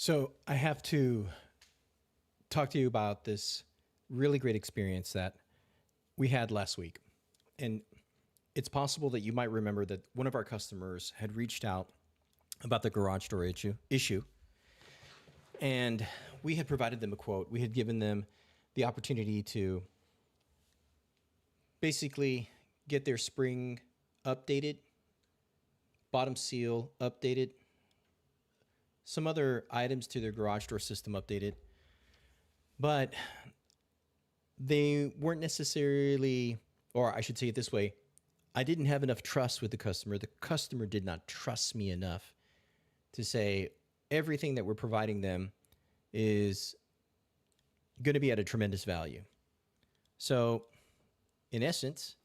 So I have to talk to you about this really great experience that we had last week. And it's possible that you might remember that one of our customers had reached out about the garage door issue. And we had provided them a quote. We had given them the opportunity to basically get their spring updated, bottom seal updated, some other items to their garage door system updated, but they weren't necessarily, or I should say it this way, I didn't have enough trust with the customer. The customer did not trust me enough to say everything that we're providing them is going to be at a tremendous value. So in essence,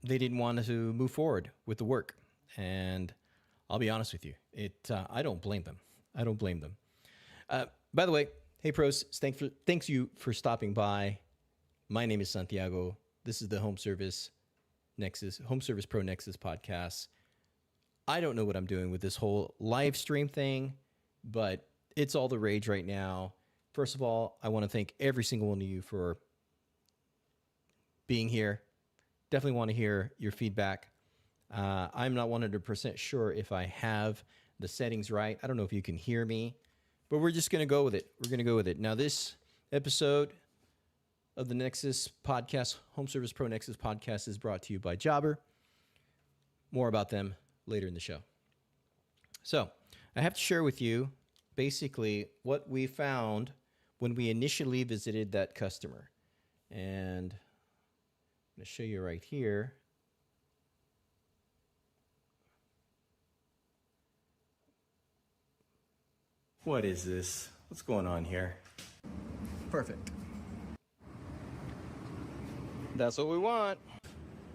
they didn't want to move forward with the work. And I'll be honest with you, I don't blame them. I don't blame them. By the way, hey pros, thanks you for stopping by. My name is Santiago. This is the Home Service Pro Nexus podcast. I don't know what I'm doing with this whole live stream thing, but it's all the rage right now. First of all, I want to thank every single one of you for being here. Definitely want to hear your feedback. I'm not 100% sure if I have the settings right. I don't know if you can hear me, but we're just going to go with it. We're going to go with it. Now, this episode of the Nexus podcast, Home Service Pro Nexus podcast, is brought to you by Jobber. More about them later in the show. So I have to share with you basically what we found when we initially visited that customer. And I'm going to show you right here. What is this? What's going on here? Perfect. That's what we want.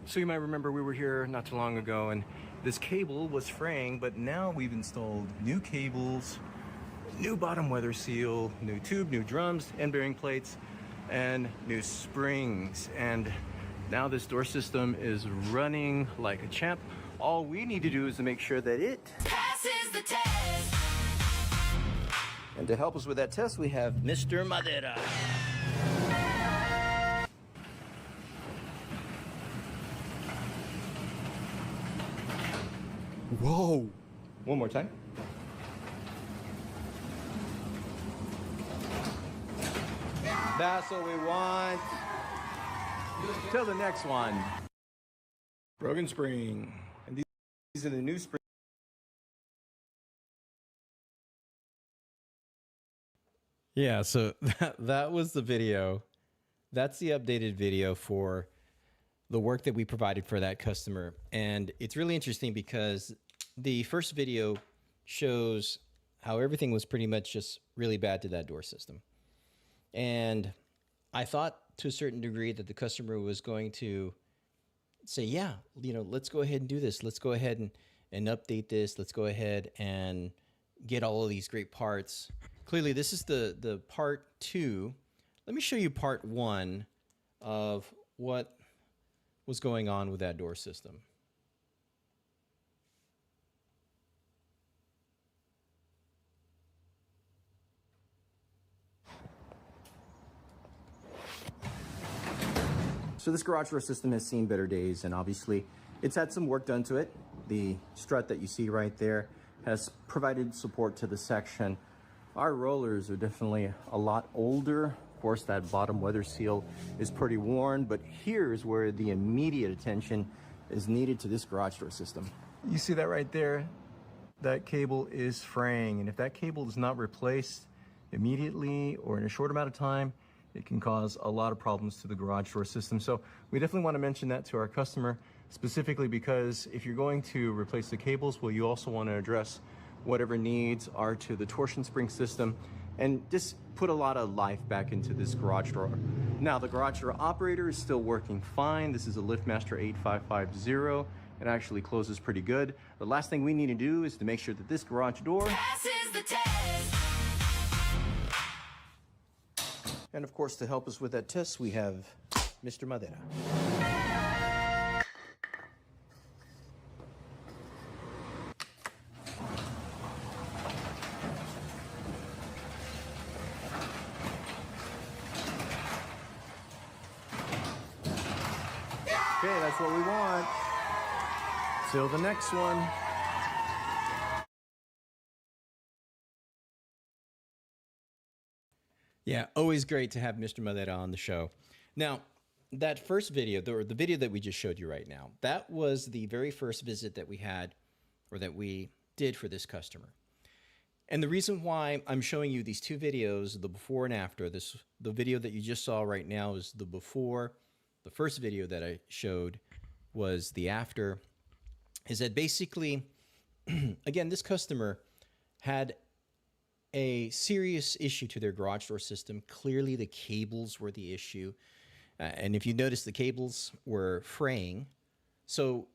So you might remember we were here not too long ago and this cable was fraying, but now we've installed new cables, new bottom weather seal, new tube, new drums and bearing plates, and new springs. And now this door system is running like a champ. All we need to do is to make sure that it passes the test. And to help us with that test, we have Mr. Madera. Whoa. One more time. That's what we want. Till the next one. Broken spring. And these are the new springs. Yeah, so that was the video. That's the updated video for the work that we provided for that customer. And it's really interesting because the first video shows how everything was pretty much just really bad to that door system. And I thought to a certain degree that the customer was going to say, yeah, let's go ahead and do this. Let's go ahead and update this. Let's go ahead and get all of these great parts. Clearly, this is the part 2. Let me show you part 1 of what was going on with that door system. So this garage door system has seen better days, and obviously it's had some work done to it. The strut that you see right there has provided support to the section. Our rollers are definitely a lot older. Of course, that bottom weather seal is pretty worn, but here's where the immediate attention is needed to this garage door system. You see that right there? That cable is fraying, and if that cable is not replaced immediately or in a short amount of time, it can cause a lot of problems to the garage door system. So we definitely want to mention that to our customer, specifically because if you're going to replace the cables, well, you also want to address whatever needs are to the torsion spring system and just put a lot of life back into this garage door. Now, the garage door operator is still working fine. This is a LiftMaster 8550. It actually closes pretty good. The last thing we need to do is to make sure that this garage door passes the test. And of course, to help us with that test, we have Mr. Madera. Okay, that's what we want. Till the next one. Yeah, always great to have Mr. Madera on the show. Now, that first video, the video that we just showed you right now, that was the very first visit that we had, or that we did for this customer. And the reason why I'm showing you these two videos, the before and after, the video that you just saw right now is the before. The first video that I showed was the after, is that basically, again, this customer had a serious issue to their garage door system. Clearly, the cables were the issue. And if you notice, the cables were fraying. So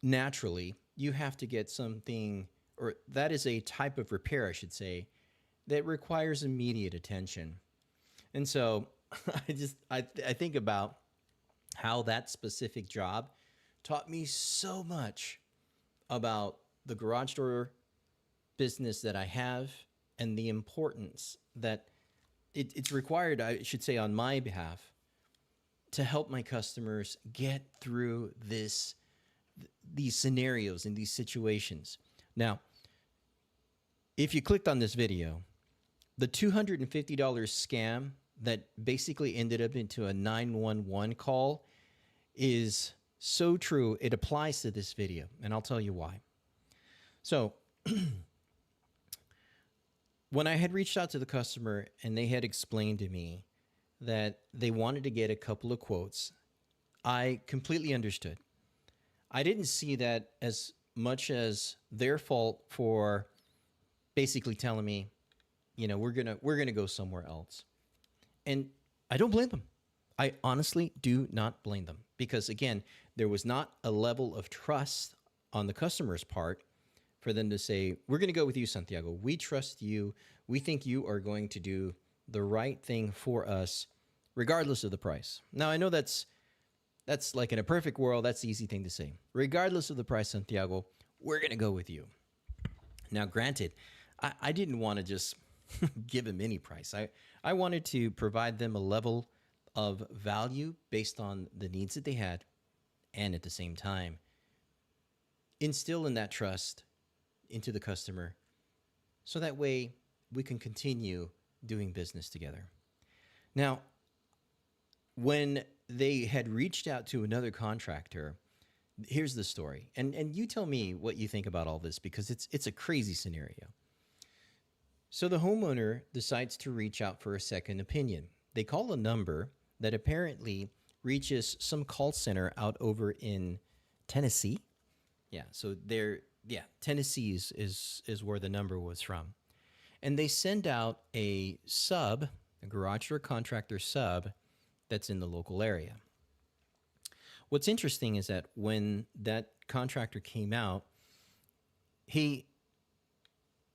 naturally, you have to get something, or that is a type of repair, I should say, that requires immediate attention. And so I think about how that specific job taught me so much about the garage door business that I have and the importance that it's required, I should say, on my behalf, to help my customers get through these scenarios and these situations. Now, if you clicked on this video, the $250 scam that basically ended up into a 911 call is so true. It applies to this video, and I'll tell you why. So when I had reached out to the customer and they had explained to me that they wanted to get a couple of quotes, I completely understood. I didn't see that as much as their fault for basically telling me, you know, we're gonna go somewhere else. And I don't blame them. I honestly do not blame them, because again, there was not a level of trust on the customer's part for them to say, we're going to go with you, Santiago. We trust you. We think you are going to do the right thing for us, regardless of the price. Now, I know that's like, in a perfect world, that's the easy thing to say. Regardless of the price, Santiago, we're going to go with you. Now, granted, I didn't want to just give them any price. I wanted to provide them a level of value based on the needs that they had, and at the same time, instill in that trust into the customer, so that way we can continue doing business together. Now, when they had reached out to another contractor, here's the story. And you tell me what you think about all this, because it's a crazy scenario. So the homeowner decides to reach out for a second opinion. They call a number that apparently reaches some call center out over in Tennessee. Yeah, so Tennessee is where the number was from. And they send out a sub, a garage door contractor sub, that's in the local area. What's interesting is that when that contractor came out, he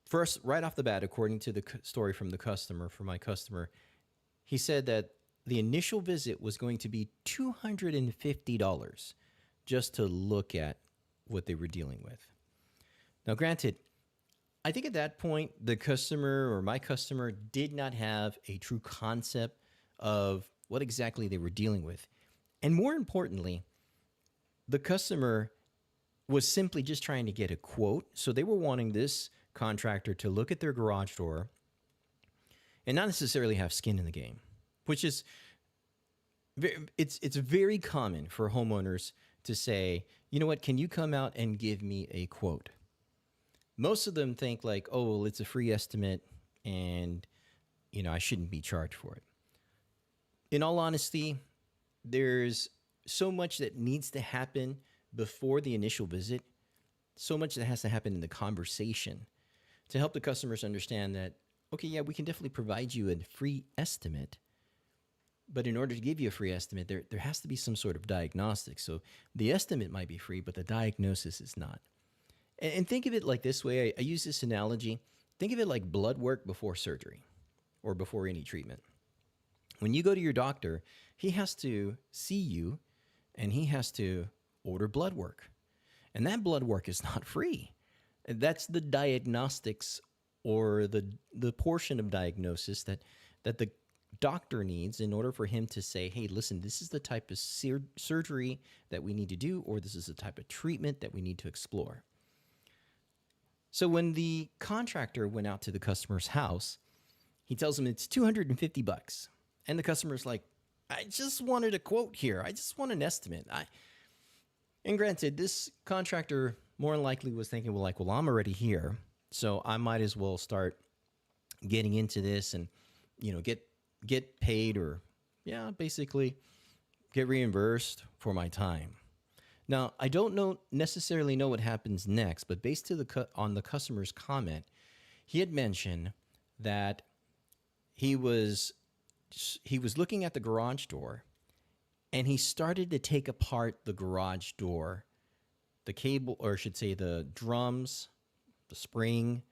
first, right off the bat, according to the story from my customer, he said that the initial visit was going to be $250 just to look at what they were dealing with. Now, granted, I think at that point, the customer, or my customer, did not have a true concept of what exactly they were dealing with. And more importantly, the customer was simply just trying to get a quote. So they were wanting this contractor to look at their garage door and not necessarily have skin in the game, which is, it's very common for homeowners to say, you know what, can you come out and give me a quote? Most of them think like, oh, well, it's a free estimate and, you know, I shouldn't be charged for it. In all honesty, there's so much that needs to happen before the initial visit, so much that has to happen in the conversation to help the customers understand that, okay, yeah, we can definitely provide you a free estimate, but in order to give you a free estimate, there has to be some sort of diagnostic. So the estimate might be free, but the diagnosis is not. And think of it like this way. I use this analogy. Think of it like blood work before surgery or before any treatment. When you go to your doctor, he has to see you and he has to order blood work. And that blood work is not free. That's the diagnostics, or the portion of diagnosis that the doctor needs in order for him to say, hey, listen, this is the type of surgery that we need to do, or this is the type of treatment that we need to explore. So when the contractor went out to the customer's house, he tells him it's $250. And the customer's like, I just wanted a quote here. I just want an estimate. And granted, this contractor more than likely was thinking, well, I'm already here, so I might as well start getting into this and, get paid or, basically get reimbursed for my time. Now, I don't necessarily know what happens next, but based on the customer's comment, he had mentioned that he was looking at the garage door, and he started to take apart the garage door, the cable, or I should say the drums, the spring.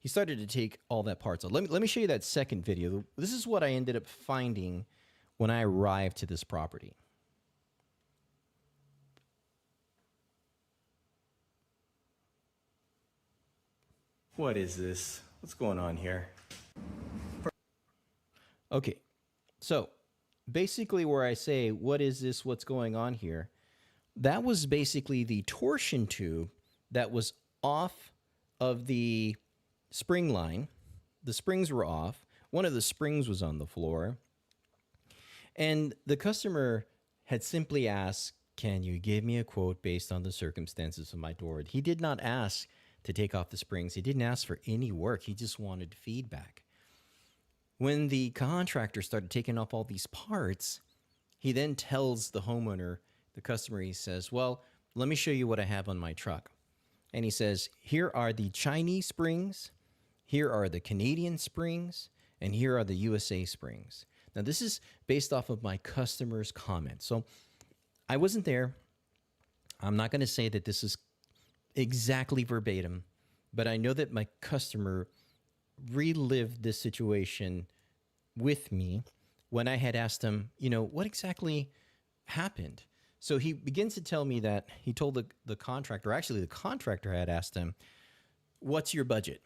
He started to take all that part. So let me show you that second video. This is what I ended up finding when I arrived to this property. What is this? What's going on here? Okay, so basically where I say, what is this, what's going on here, that was basically the torsion tube that was off of the spring line. The springs were off. One of the springs was on the floor. And the customer had simply asked, can you give me a quote based on the circumstances of my door? He did not ask to take off the springs. He didn't ask for any work. He just wanted feedback. When the contractor started taking off all these parts, he then tells the homeowner, the customer, he says, well, let me show you what I have on my truck. And he says, here are the Chinese springs, here are the Canadian springs, and here are the USA springs. Now, this is based off of my customer's comment. So I wasn't there. I'm not going to say that this is exactly verbatim, but I know that my customer relived this situation with me when I had asked him, what exactly happened? So he begins to tell me that he told the contractor, actually the contractor had asked him, what's your budget?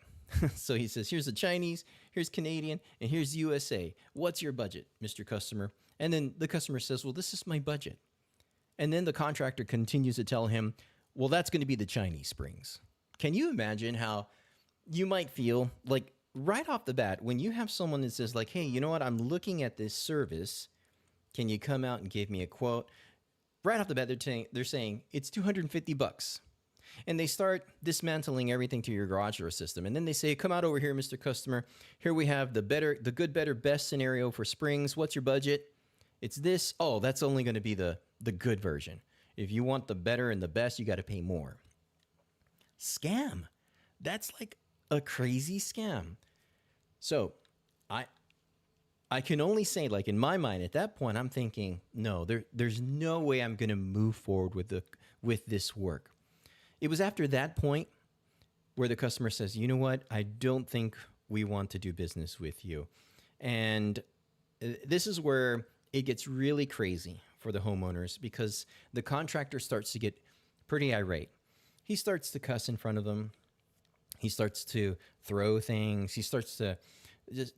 So he says, here's the Chinese, here's Canadian, and here's USA. What's your budget, Mr. Customer? And then the customer says, well, this is my budget. And then the contractor continues to tell him, well, that's going to be the Chinese springs. Can you imagine how you might feel like right off the bat when you have someone that says like, hey, you know what? I'm looking at this service. Can you come out and give me a quote? Right off the bat, they're saying it's $250. And they start dismantling everything to your garage door system. And then they say, come out over here, Mr. Customer. Here we have the good, better, best scenario for springs. What's your budget? It's this. Oh, that's only going to be the good version. If you want the better and the best, you got to pay more. Scam. That's like a crazy scam. So I can only say, like in my mind at that point, I'm thinking, no, there's no way I'm going to move forward with this work. It was after that point where the customer says, you know what, I don't think we want to do business with you. And this is where it gets really crazy for the homeowners because the contractor starts to get pretty irate. He starts to cuss in front of them. He starts to throw things. He starts to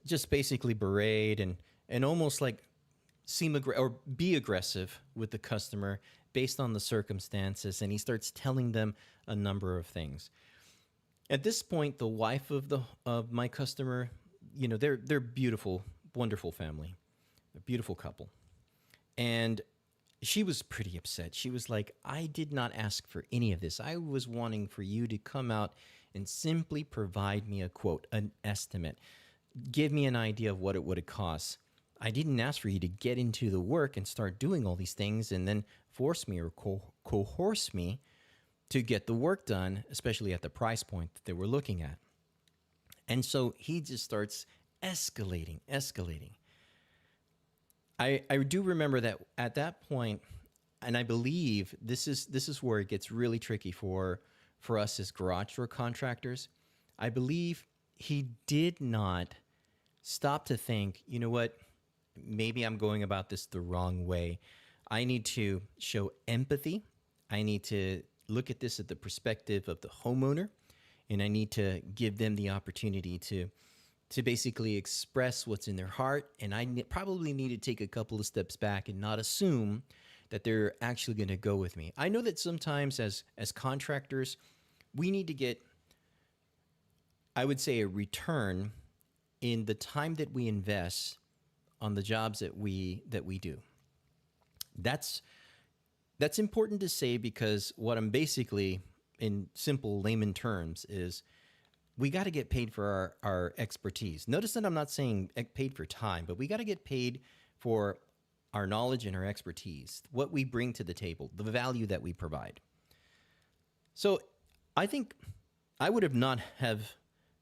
just basically berate and almost like be aggressive with the customer based on the circumstances. And he starts telling them a number of things. At this point, the wife of my customer, they're beautiful, wonderful family, a beautiful couple. And she was pretty upset. She was like, I did not ask for any of this. I was wanting for you to come out and simply provide me a quote, an estimate. Give me an idea of what it would have cost. I didn't ask for you to get into the work and start doing all these things and then force me or coerce me to get the work done, especially at the price point that they were looking at. And so he just starts escalating. I do remember that at that point, and I believe this is where it gets really tricky for us as garage door contractors. I believe he did not stop to think, you know what, maybe I'm going about this the wrong way. I need to show empathy. I need to look at this at the perspective of the homeowner, and I need to give them the opportunity to to basically express what's in their heart. And I probably need to take a couple of steps back and not assume that they're actually going to go with me. I know that sometimes as contractors, we need to get, I would say, a return in the time that we invest on the jobs that we do. That's important to say, because what I'm basically, in simple layman terms, is we got to get paid for our expertise. Notice that I'm not saying paid for time, but we got to get paid for our knowledge and our expertise, what we bring to the table, the value that we provide. So I think I would have not have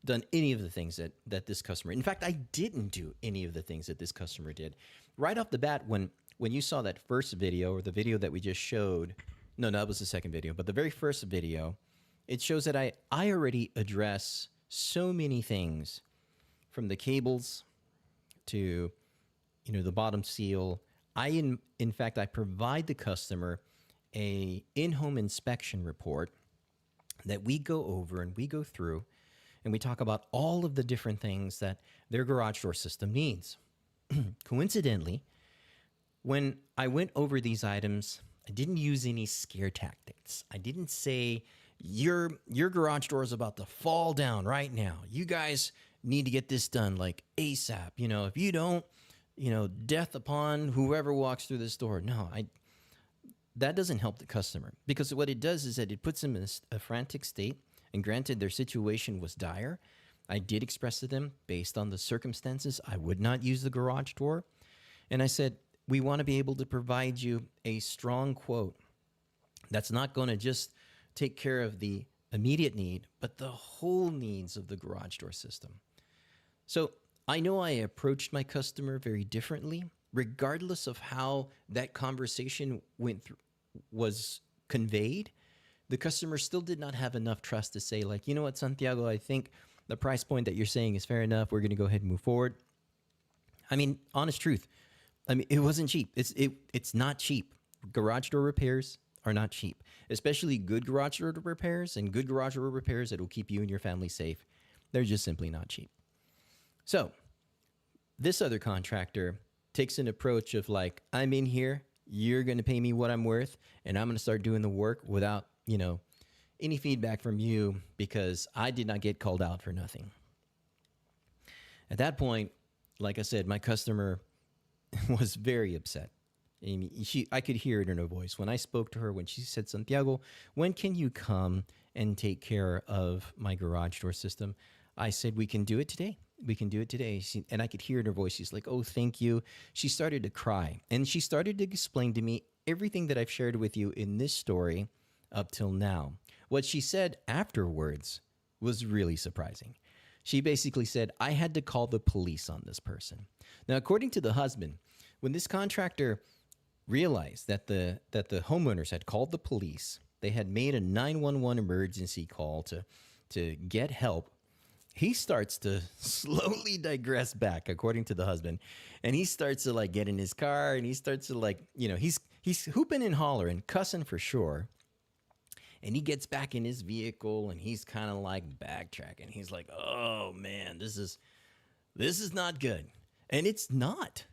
done any of the things that this customer, in fact, I didn't do any of the things that this customer did. Right off the bat, when you saw that first video, or the video that we just showed, no, that was the second video, but the very first video, it shows that I already address so many things, from the cables to, the bottom seal. In fact, I provide the customer a in-home inspection report that we go over and we go through, and we talk about all of the different things that their garage door system needs. Coincidentally, when I went over these items, I didn't use any scare tactics. I didn't say, your garage door is about to fall down right now. You guys need to get this done like ASAP. If you don't, death upon whoever walks through this door. No, that doesn't help the customer, because what it does is that it puts them in a frantic state. And granted, their situation was dire. I did express to them, based on the circumstances, I would not use the garage door. And I said, we want to be able to provide you a strong quote that's not going to just take care of the immediate need, but the whole needs of the garage door system. So I know I approached my customer very differently, regardless of how that conversation was conveyed. The customer still did not have enough trust to say, like, you know what, Santiago, I think the price point that you're saying is fair enough. We're going to go ahead and move forward. I mean, honest truth. I mean, it wasn't cheap. It's not cheap. Garage door repairs are not cheap, especially good garage door repairs and good garage door repairs that will keep you and your family safe. They're just simply not cheap. So this other contractor takes an approach of like, I'm in here, you're going to pay me what I'm worth, and I'm going to start doing the work without, any feedback from you, because I did not get called out for nothing. At that point, like I said, my customer was very upset. I could hear it in her voice when I spoke to her, when she said, Santiago, when can you come and take care of my garage door system? I said, we can do it today. We can do it today. And I could hear in her voice, she's like, oh, thank you. She started to cry. And she started to explain to me everything that I've shared with you in this story up till now. What she said afterwards was really surprising. She basically said, I had to call the police on this person. Now, according to the husband, when this contractor realized that the homeowners had called the police, they had made a 911 emergency call to get help, he starts to slowly digress back, according to the husband. And he starts to like get in his car, and he starts to like, he's hooping and hollering, cussing for sure. And he gets back in his vehicle, and he's kind of like backtracking. He's like, oh man, this is not good. And it's not.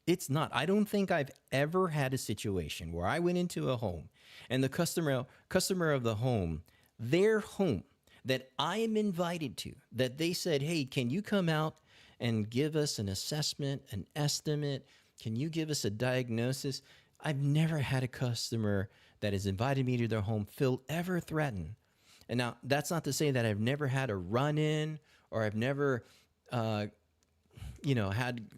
It's not. I don't think I've ever had a situation where I went into a home and the customer of the home, their home that I am invited to, that they said, hey, can you come out and give us an assessment, an estimate? Can you give us a diagnosis? I've never had a customer that has invited me to their home feel ever threatened. And now that's not to say that I've never had a run-in, or I've never, had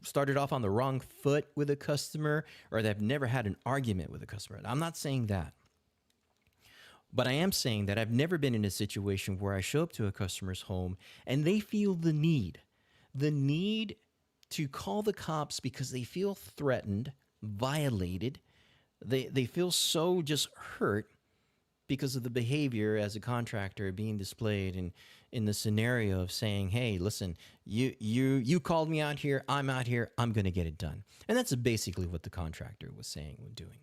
started off on the wrong foot with a customer, or that I've never had an argument with a customer. I'm not saying that. But I am saying that I've never been in a situation where I show up to a customer's home and they feel the need to call the cops because they feel threatened, violated. They feel so just hurt because of the behavior as a contractor being displayed in the scenario of saying, hey, listen, you called me out here, I'm out here, I'm going to get it done. And that's basically what the contractor was saying and doing.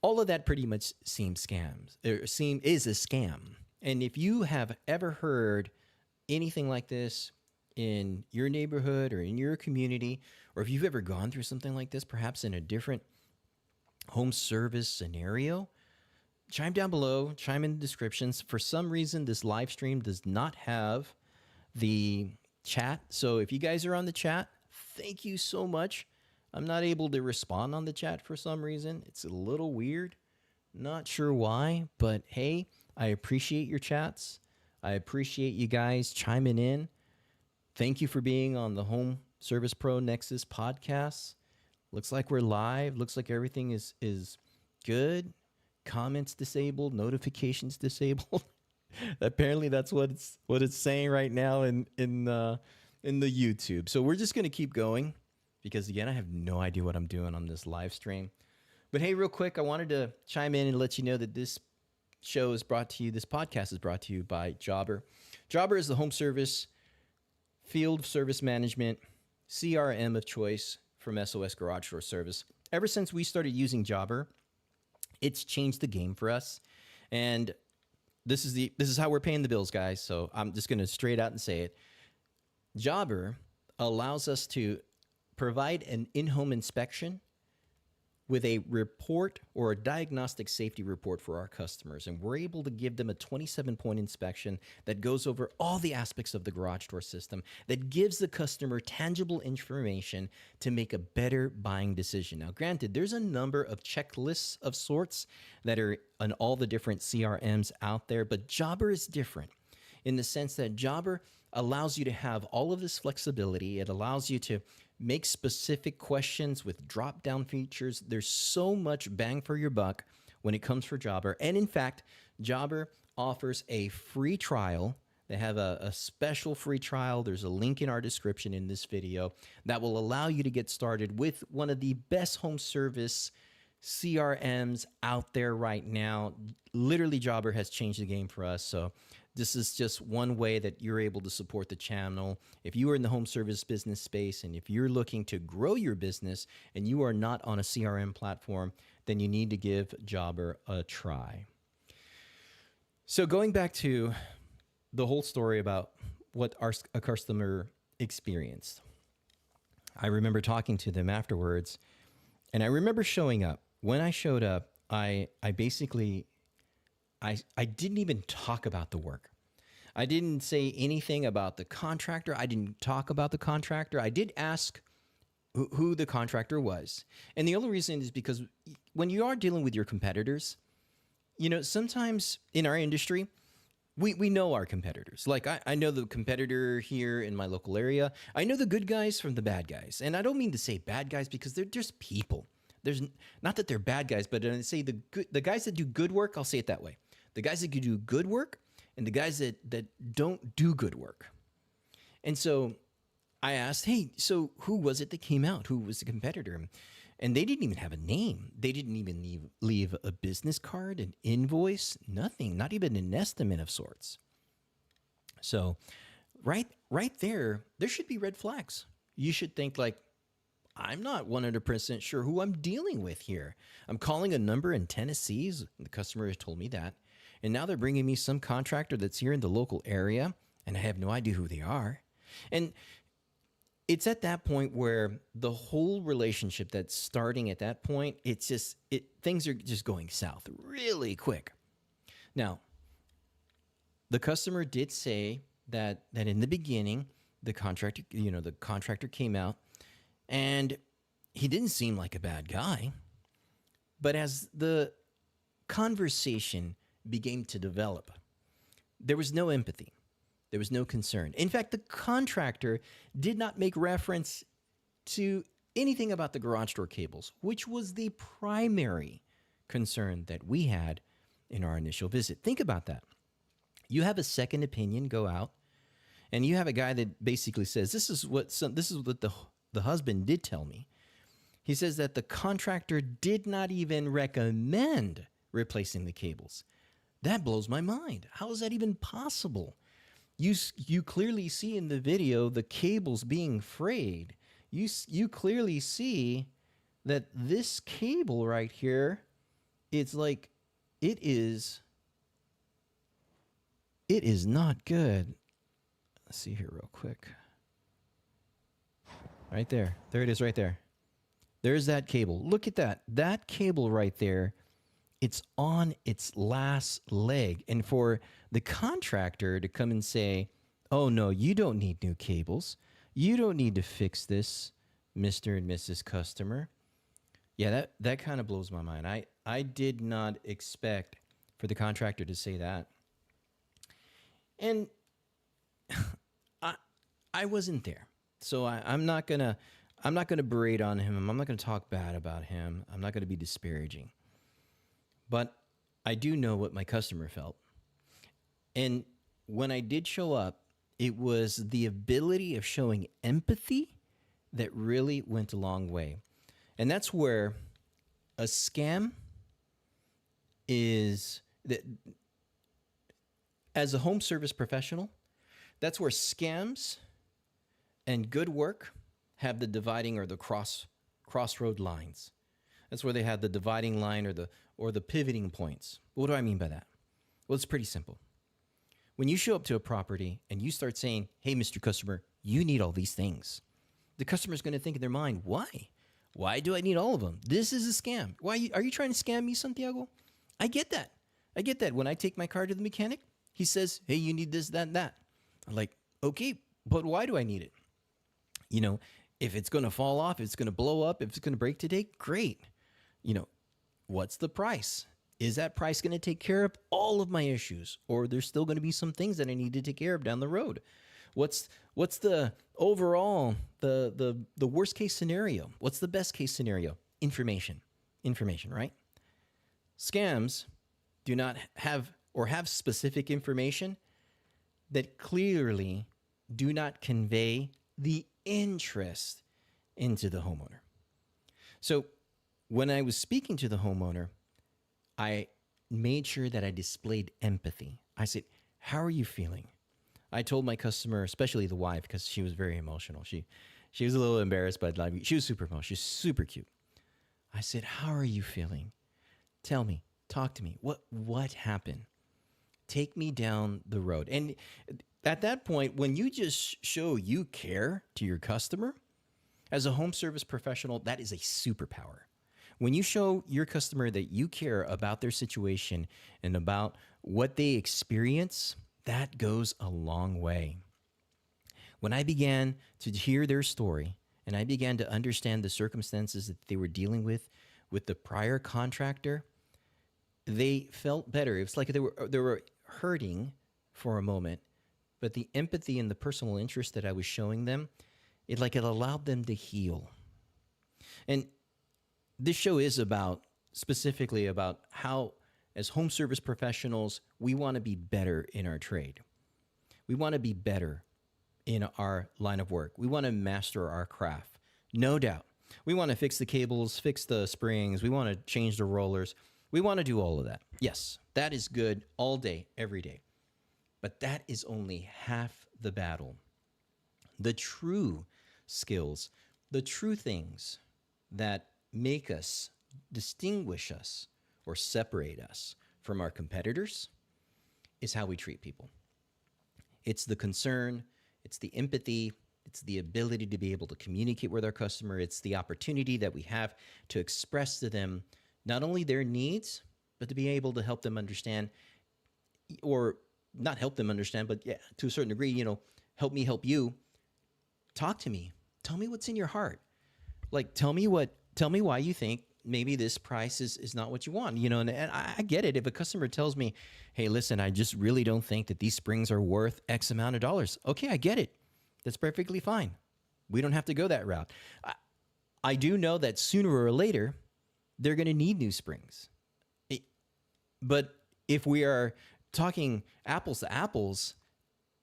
All of that pretty much is a scam. And if you have ever heard anything like this, in your neighborhood or in your community, or if you've ever gone through something like this, perhaps in a different home service scenario, chime down below, chime in the descriptions. For some reason, this live stream does not have the chat. So if you guys are on the chat, thank you so much. I'm not able to respond on the chat for some reason. It's a little weird. Not sure why, but hey, I appreciate your chats. I appreciate you guys chiming in. Thank you for being on the Home Service Pro Nexus podcast. Looks like we're live. Looks like everything is good. Comments disabled, notifications disabled. Apparently that's what it's saying right now in the YouTube. So we're just going to keep going because again, I have no idea what I'm doing on this live stream. But hey, real quick, I wanted to chime in and let you know that this podcast is brought to you by Jobber. Jobber is the home service, field service management, CRM of choice from SOS Garage Door Service. Ever since we started using Jobber, it's changed the game for us. And this is how we're paying the bills, guys. So I'm just going to straight out and say it. Jobber allows us to provide an in-home inspection with a report or a diagnostic safety report for our customers. And we're able to give them a 27-point inspection that goes over all the aspects of the garage door system, that gives the customer tangible information to make a better buying decision. Now, granted, there's a number of checklists of sorts that are on all the different CRMs out there, but Jobber is different in the sense that Jobber allows you to have all of this flexibility. It allows you to make specific questions with drop-down features. There's so much bang for your buck when it comes for Jobber. And in fact, Jobber offers a free trial. They have a special free trial. There's a link in our description in this video that will allow you to get started with one of the best home service CRMs out there right now. Literally, Jobber has changed the game for us. So this is just one way that you're able to support the channel. If you are in the home service business space and if you're looking to grow your business and you are not on a CRM platform, then you need to give Jobber a try. So going back to the whole story about what a customer experienced, I remember talking to them afterwards, and I remember showing up. When I showed up, I didn't even talk about the work. I didn't say anything about the contractor. I didn't talk about the contractor. I did ask who the contractor was. And the only reason is because when you are dealing with your competitors, you know, sometimes in our industry, we know our competitors. Like I know the competitor here in my local area. I know the good guys from the bad guys. And I don't mean to say bad guys because they're just people. There's not that they're bad guys, but I say the guys that do good work, I'll say it that way. The guys that can do good work and the guys that don't do good work. And so I asked, hey, so who was it that came out? Who was the competitor? And they didn't even have a name. They didn't even leave a business card, an invoice, nothing, not even an estimate of sorts. So right there should be red flags. You should think like, I'm not 100% sure who I'm dealing with here. I'm calling a number in Tennessee. The customer has told me that. And now they're bringing me some contractor that's here in the local area, and I have no idea who they are. And it's at that point where the whole relationship that's starting at that point, things are just going south really quick. Now, the customer did say that in the beginning, the contractor came out, and he didn't seem like a bad guy. But as the conversation began to develop, there was no empathy. There was no concern. In fact, the contractor did not make reference to anything about the garage door cables, which was the primary concern that we had in our initial visit. Think about that. You have a second opinion go out, and you have a guy that basically says, this is what the husband did tell me. He says that the contractor did not even recommend replacing the cables. That blows my mind. How is that even possible? You clearly see in the video the cables being frayed. You clearly see that this cable right here, it's like it is not good. Let's see here real quick. Right there. There it is right there. There's that cable. Look at that. That cable right there, it's on its last leg. And for the contractor to come and say, oh, no, you don't need new cables. You don't need to fix this, Mr. and Mrs. Customer. Yeah, that kind of blows my mind. I did not expect for the contractor to say that. And I wasn't there. So I'm not gonna berate on him. I'm not gonna talk bad about him. I'm not gonna be disparaging. But I do know what my customer felt. And when I did show up, it was the ability of showing empathy that really went a long way. And that's where a scam is, that as a home service professional, that's where scams and good work have the dividing or the crossroad lines. That's where they have the dividing line or the pivoting points. What do I mean by that? Well, it's pretty simple. When you show up to a property and you start saying, hey, Mr. Customer, you need all these things, the customer's going to think in their mind, why? Why do I need all of them? This is a scam. Why are you trying to scam me, Santiago? I get that. I get that. When I take my car to the mechanic, he says, hey, you need this, that, and that. I'm like, okay, but why do I need it? You know, if it's going to fall off, if it's going to blow up, if it's going to break today, great. You know, what's the price? Is that price going to take care of all of my issues? Or there's still going to be some things that I need to take care of down the road? What's the overall, the worst case scenario? What's the best case scenario? Information, right? Scams do not have or have specific information that clearly do not convey the interest into the homeowner. So when I was speaking to the homeowner, I made sure that I displayed empathy. I said, how are you feeling? I told my customer, especially the wife, because she was very emotional. She was a little embarrassed, but she was super emotional. She's super cute. I said, how are you feeling? Tell me, talk to me. What happened? Take me down the road. And at that point, when you just show you care to your customer, as a home service professional, that is a superpower. When you show your customer that you care about their situation and about what they experience, that goes a long way. When I began to hear their story and I began to understand the circumstances that they were dealing with the prior contractor, they felt better. It's like they were hurting for a moment, but the empathy and the personal interest that I was showing them, it allowed them to heal. And this show is specifically about how, as home service professionals, we want to be better in our trade. We want to be better in our line of work. We want to master our craft, no doubt. We want to fix the cables, fix the springs. We want to change the rollers. We want to do all of that. Yes, that is good all day, every day. But that is only half the battle. The true skills, the true things that make us, distinguish us, or separate us from our competitors is how we treat people. It's the concern, it's the empathy, it's the ability to be able to communicate with our customer. It's the opportunity that we have to express to them not only their needs, but to be able to help them understand, or not help them understand, but yeah, to a certain degree, help me help you. Talk to me. Tell me what's in your heart. Tell me why you think maybe this price is not what you want, and I get it. If a customer tells me, hey, listen, I just really don't think that these springs are worth X amount of dollars. Okay, I get it. That's perfectly fine. We don't have to go that route. I do know that sooner or later, they're going to need new springs. But if we are talking apples to apples,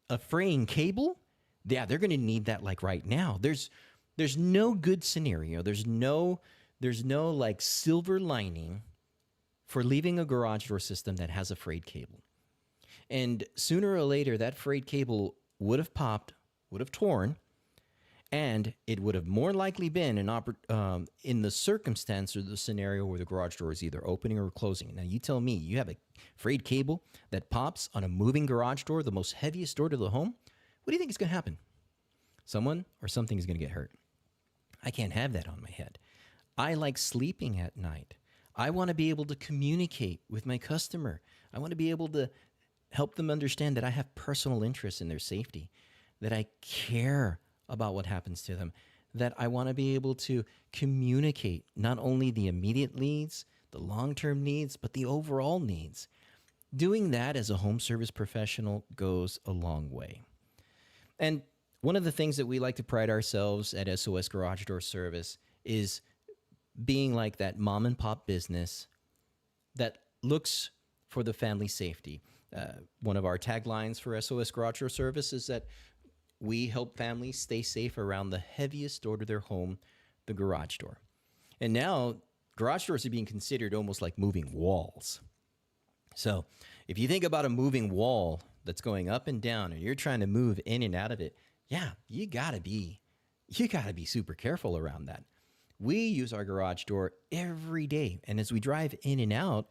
a fraying cable, yeah, they're going to need that right now. There's no good scenario. There's no silver lining for leaving a garage door system that has a frayed cable. And sooner or later, that frayed cable would have popped, would have torn, and it would have more likely been in the circumstance or the scenario where the garage door is either opening or closing. Now, you tell me, you have a frayed cable that pops on a moving garage door, the most heaviest door to the home. What do you think is going to happen? Someone or something is going to get hurt. I can't have that on my head. I like sleeping at night. I want to be able to communicate with my customer. I want to be able to help them understand that I have personal interest in their safety, that I care about what happens to them, that I want to be able to communicate not only the immediate needs, the long-term needs, but the overall needs. Doing that as a home service professional goes a long way. And one of the things that we like to pride ourselves at SOS Garage Door Service is being like that mom and pop business that looks for the family safety. One of our taglines for SOS Garage Door Service is that we help families stay safe around the heaviest door to their home, the garage door. And now garage doors are being considered almost like moving walls. So if you think about a moving wall that's going up and down and you're trying to move in and out of it, yeah, you gotta be super careful around that. We use our garage door every day. And as we drive in and out,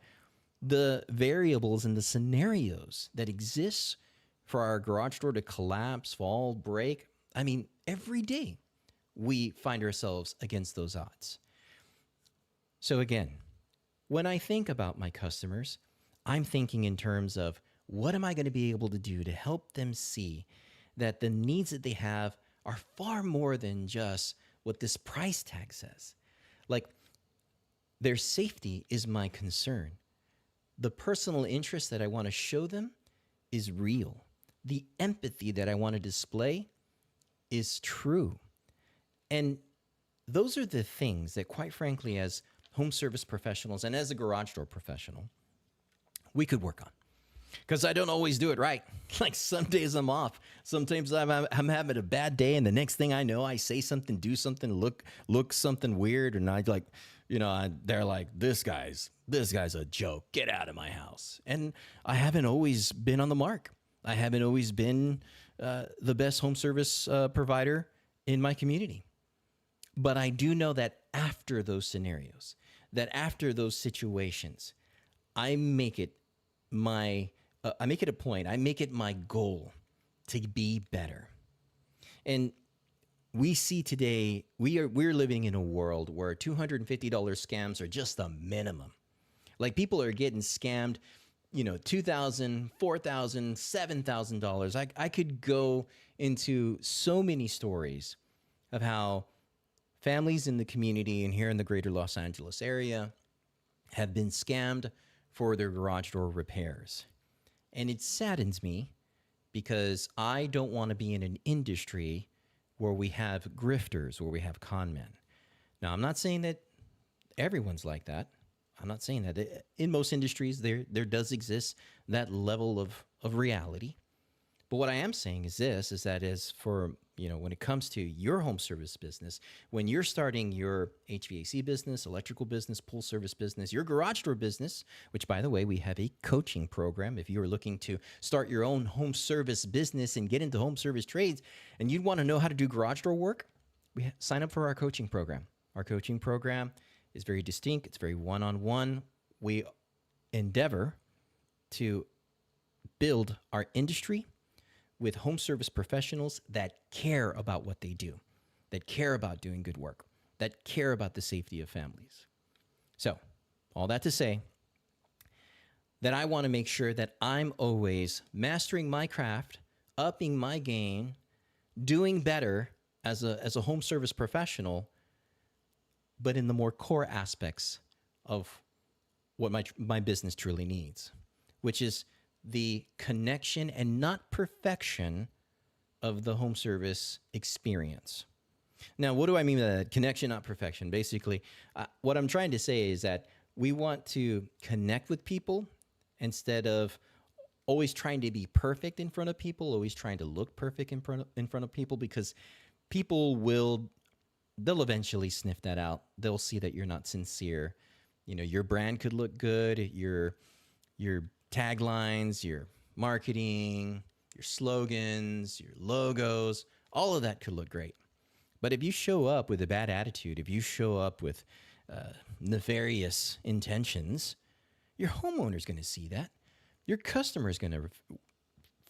the variables and the scenarios that exist for our garage door to collapse, fall, break, I mean, every day we find ourselves against those odds. So again, when I think about my customers, I'm thinking in terms of what am I going to be able to do to help them see that the needs that they have are far more than just what this price tag says. Like, their safety is my concern. The personal interest that I want to show them is real. The empathy that I want to display is true. And those are the things that, quite frankly, as home service professionals and as a garage door professional, we could work on. Because I don't always do it right. Like some days I'm off. Sometimes I'm having a bad day, and the next thing I know, I say something, do something, look something weird, and I like, they're like, this guy's a joke. Get out of my house. And I haven't always been on the mark. I haven't always been the best home service provider in my community. But I do know that after those scenarios, that after those situations, I make it a point. I make it my goal to be better. And we see today, we're living in a world where $250 scams are just the minimum. Like, people are getting scammed, $2,000, $4,000, $7,000. I could go into so many stories of how families in the community and here in the greater Los Angeles area have been scammed for their garage door repairs. And it saddens me because I don't want to be in an industry where we have grifters, where we have con men. Now, I'm not saying that everyone's like that. I'm not saying that. In most industries, there does exist that level of reality. But what I am saying is this, is that as for, when it comes to your home service business, when you're starting your HVAC business, electrical business, pool service business, your garage door business, which, by the way, we have a coaching program. If you are looking to start your own home service business and get into home service trades, and you'd want to know how to do garage door work, sign up for our coaching program. Our coaching program is very distinct. It's very one-on-one. We endeavor to build our industry with home service professionals that care about what they do, that care about doing good work, that care about the safety of families. So, all that to say that I want to make sure that I'm always mastering my craft, upping my game, doing better as a home service professional, but in the more core aspects of what my business truly needs, which is the connection and not perfection of the home service experience. Now, what do I mean by that? Connection, not perfection. Basically, what I'm trying to say is that we want to connect with people instead of always trying to be perfect in front of people, always trying to look perfect in front of people, because people they'll eventually sniff that out. They'll see that you're not sincere. Your brand could look good, your taglines, your marketing, your slogans, your logos, all of that could look great. But if you show up with a bad attitude, if you show up with nefarious intentions, your homeowner's going to see that. Your customer's going to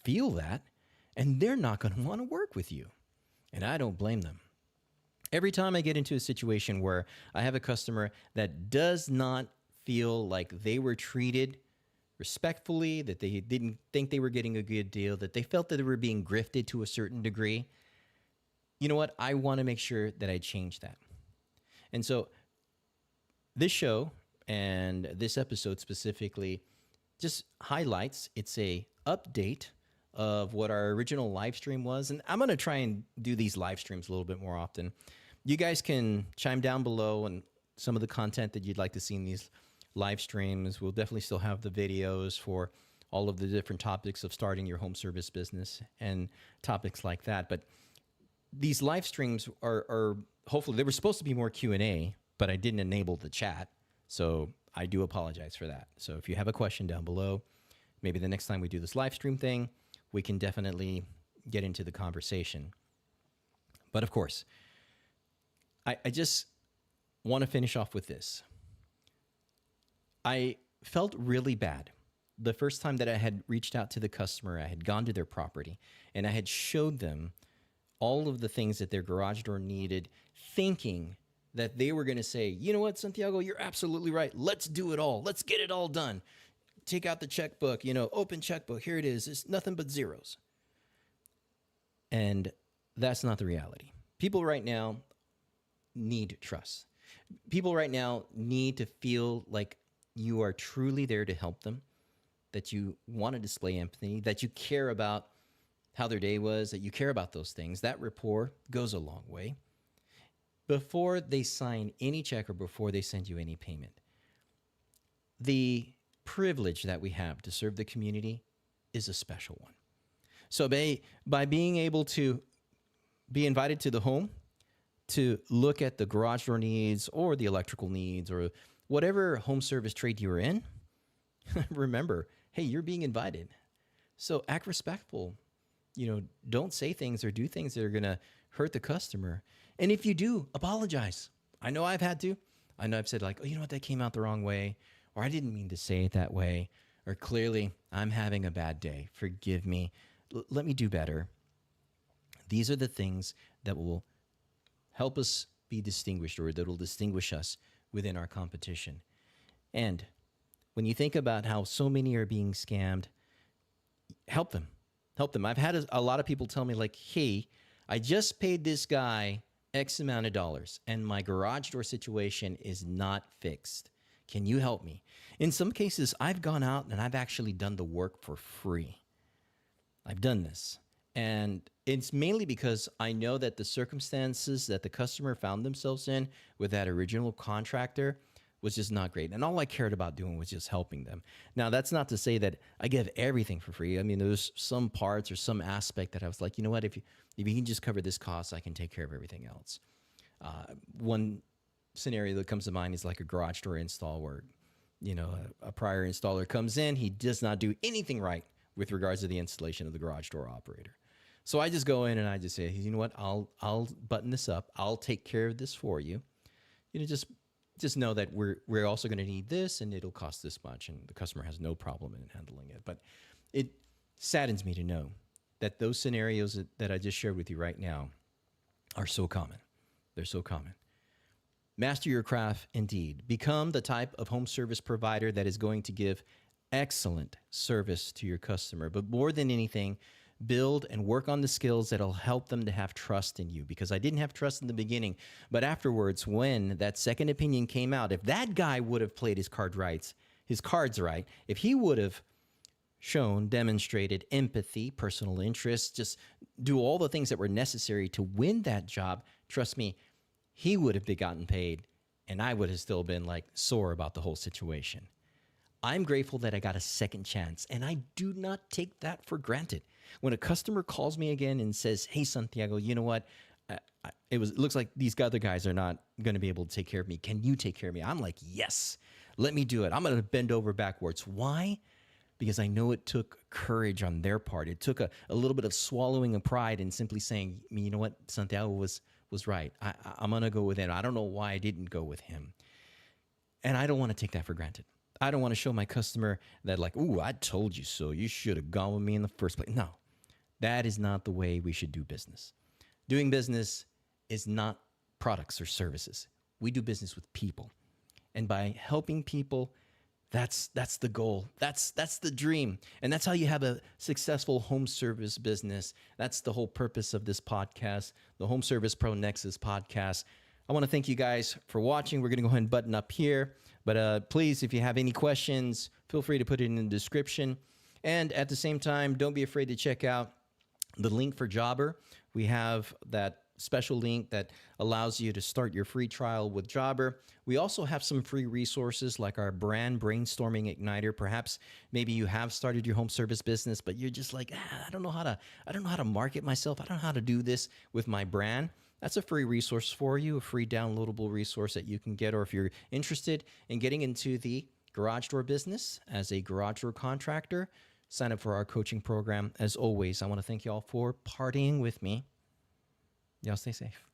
feel that, and they're not going to want to work with you. And I don't blame them. Every time I get into a situation where I have a customer that does not feel like they were treated respectfully, that they didn't think they were getting a good deal, that they felt that they were being grifted to a certain degree, you know what? I want to make sure that I change that. And so this show and this episode specifically just highlights, it's a update of what our original live stream was. And I'm going to try and do these live streams a little bit more often. You guys can chime down below on some of the content that you'd like to see in these live streams. We'll definitely still have the videos for all of the different topics of starting your home service business and topics like that. But these live streams are hopefully, they were supposed to be more Q&A, but I didn't enable the chat. So I do apologize for that. So if you have a question down below, maybe the next time we do this live stream thing, we can definitely get into the conversation. But of course, I just want to finish off with this. I felt really bad the first time that I had reached out to the customer. I had gone to their property and I had showed them all of the things that their garage door needed, thinking that they were going to say, you know what, Santiago, you're absolutely right. Let's do it all. Let's get it all done. Take out the checkbook, open checkbook. Here it is. It's nothing but zeros. And that's not the reality. People right now need trust. People right now need to feel like you are truly there to help them, that you want to display empathy, that you care about how their day was, that you care about those things. That rapport goes a long way. Before they sign any check or before they send you any payment, the privilege that we have to serve the community is a special one. So by being able to be invited to the home to look at the garage door needs or the electrical needs or whatever home service trade you're in, remember, hey, you're being invited. So act respectful. Don't say things or do things that are going to hurt the customer. And if you do, apologize. I know I've had to. I know I've said like, oh, you know what, that came out the wrong way, or I didn't mean to say it that way, or clearly I'm having a bad day. Forgive me. Let me do better. These are the things that will help us be distinguished, or that will distinguish us within our competition. And when you think about how so many are being scammed, help them. Help them. I've had a lot of people tell me like, hey, I just paid this guy X amount of dollars and my garage door situation is not fixed. Can you help me? In some cases, I've gone out and I've actually done the work for free. I've done this. And it's mainly because I know that the circumstances that the customer found themselves in with that original contractor was just not great. And all I cared about doing was just helping them. Now, that's not to say that I give everything for free. I mean, there's some parts or some aspect that I was like, you know what, if you can just cover this cost, I can take care of everything else. One scenario that comes to mind is like a garage door install where, a prior installer comes in, he does not do anything right with regards to the installation of the garage door operator. So I just go in and I just say, you know what, I'll button this up. I'll take care of this for you. Just know that we're also going to need this and it'll cost this much, and the customer has no problem in handling it. But it saddens me to know that those scenarios that I just shared with you right now are so common. They're so common. Master your craft indeed. Become the type of home service provider that is going to give excellent service to your customer. But more than anything, build and work on the skills that'll help them to have trust in you. Because I didn't have trust in the beginning, but afterwards, when that second opinion came out, if that guy would have played his cards right, if he would have demonstrated empathy, personal interest, just do all the things that were necessary to win that job, trust me, he would have gotten paid, and I would have still been like sore about the whole situation. I'm grateful that I got a second chance, and I do not take that for granted. When a customer calls me again and says, hey, Santiago, you know what? It looks like these other guys are not going to be able to take care of me. Can you take care of me? I'm like, yes, let me do it. I'm going to bend over backwards. Why? Because I know it took courage on their part. It took a little bit of swallowing of pride and simply saying, you know what? Santiago was right. I'm going to go with him. I don't know why I didn't go with him. And I don't want to take that for granted. I don't want to show my customer that like, ooh, I told you so. You should have gone with me in the first place. No, that is not the way we should do business. Doing business is not products or services. We do business with people. And by helping people, that's the goal. That's the dream. And that's how you have a successful home service business. That's the whole purpose of this podcast, the Home Service Pro Nexus podcast. I want to thank you guys for watching. We're going to go ahead and button up here. But please, if you have any questions, feel free to put it in the description. And at the same time, don't be afraid to check out the link for Jobber. We have that special link that allows you to start your free trial with Jobber. We also have some free resources like our brand brainstorming igniter. Perhaps maybe you have started your home service business, but you're just like, I don't know how to market myself. I don't know how to do this with my brand. That's a free resource for you, a free downloadable resource that you can get. Or if you're interested in getting into the garage door business as a garage door contractor, sign up for our coaching program. As always, I want to thank you all for partying with me. Y'all stay safe.